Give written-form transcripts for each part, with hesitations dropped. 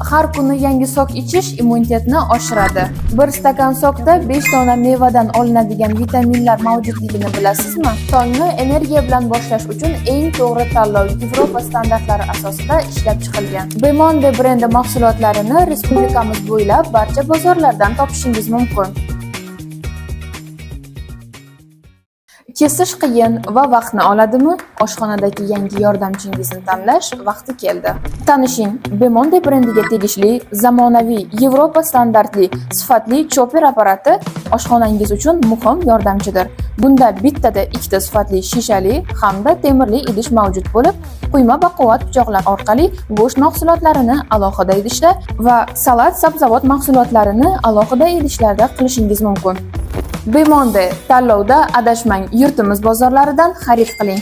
Har kuni yangi sok ichish immunitetni oshiradi. Bir stakan sokda 5 dona mevadan olinadigan vitaminlar mavjudligini bilasizmi? Tongni energiya bilan boshlash uchun eng to'g'ri tanlov Yevropa standartlari asosida ishlab chiqilgan. Bemonde brendi mahsulotlarini respublikamiz bo'ylab barcha bozorlardan topishingiz mumkin. Kesish qiyin va vaqtni oladimi? Oshxonadagi yangi yordamchingizni tanlash vaqti keldi. Tanishing, Bemonde brendiga tegishli zamonaviy Yevropa standartli sifatli chopper apparati oshxonangiz uchun muhim yordamchidir. Bunda bittada ikkita sifatli shishali hamda temirli idish mavjud bo'lib, quyma baquvvat pichoqlar orqali go'sht mahsulotlarini alohida idishda va salat sabzavot mahsulotlarini alohida idishlarda qilishingiz mumkin. Bemonde tanlovda adashmang, yurtimiz bozorlaridan xarid qiling.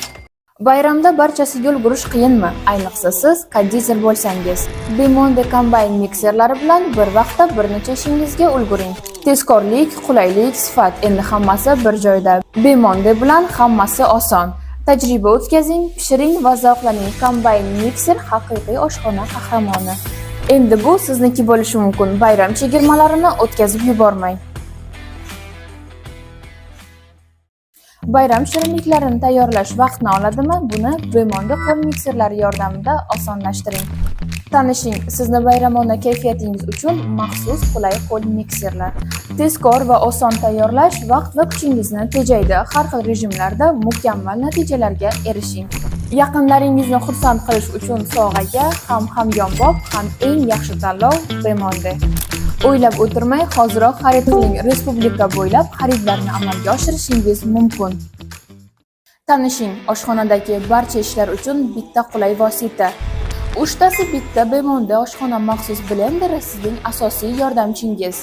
Bayramda barchasiga ulgurish qiyinmi? Ayniqsa siz konditer bo'lsangiz. Bemonde kombайн mikserlari bilan bir vaqtda bir necha ishingizga ulguring. Tezkorlik, qulaylik, sifat endi hammasi bir joyda. Bemonde bilan hammasi oson. Tajriba o'tkazing, pishiring va zavqlaning. Kombайн mikser haqiqiy oshxona qahramoni. Endi bu sizniki bo'lishi mumkin. Bayram chegirmalarini o'tkazib yubormang. Bayram shirinliklarini tayyorlash vaqtni oladimi? Buni Bemonde qo'l mikserlari yordamida osonlashtiring. Tanishing, sizni bayramona kayfiyatingiz uchun maxsus qulay qo'l mikserlar. Tezkor va oson tayyorlash vaqt va kuchingizni tejaydi. Har xil rejimlarda mukammal natijalarga erishing. Yaqinlaringizni xursand qilish uchun sovg'aga ham hamyonbop, ham eng yaxshi tanlov Bemonde. O'ylab o'tirmay, hoziroq xarid qiling. Respublika bo'ylab xaridlarni amalga oshirishingiz mumkin. Tanishing, oshxonadagi barcha ishlar uchun bitta qulay vosita. Uchtasi bitta Bemonde oshxona maxsus blenderi sizning asosiy yordamchingiz.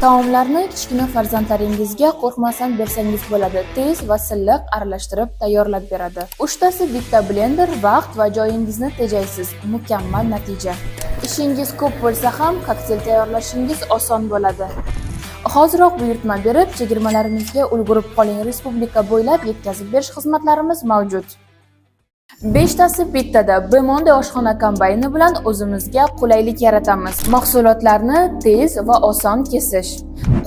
Taomlarni kichkina farzandlaringizga qo'rqmasdan bersangiz bo'ladi. Tez va silliq aralashtirib tayyorlab beradi. Uchtasi bitta blender vaqt va joyingizni tejaysiz. Mukammal natija. Ishingiz ko'p bo'lsa ham kokteyl tayyorlashingiz oson bo'ladi. Hoziroq buyurtma berib, chegirmalarimizga ulgurib qoling. Respublika bo'ylab yetkazib berish xizmatlarimiz mavjud. 5tasi bittada Bemonde oshxona kombayni bilan o'zimizga qulaylik yaratamiz. Mahsulotlarni tez va oson kesish.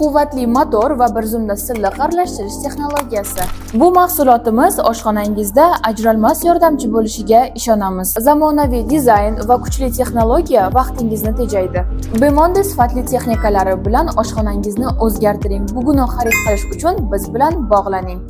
Quvvatli motor va bir zumda silliq aralashtirish texnologiyasi. Bu mahsulotimiz oshxonangizda ajralmas yordamchi bo'lishiga ishonamiz. Zamonaviy dizayn va kuchli texnologiya vaqtingizni tejaydi. Bemonde sifatli texnikalari bilan oshxonangizni o'zgartiring. Bugun xarid qilish uchun biz bilan bog'laning.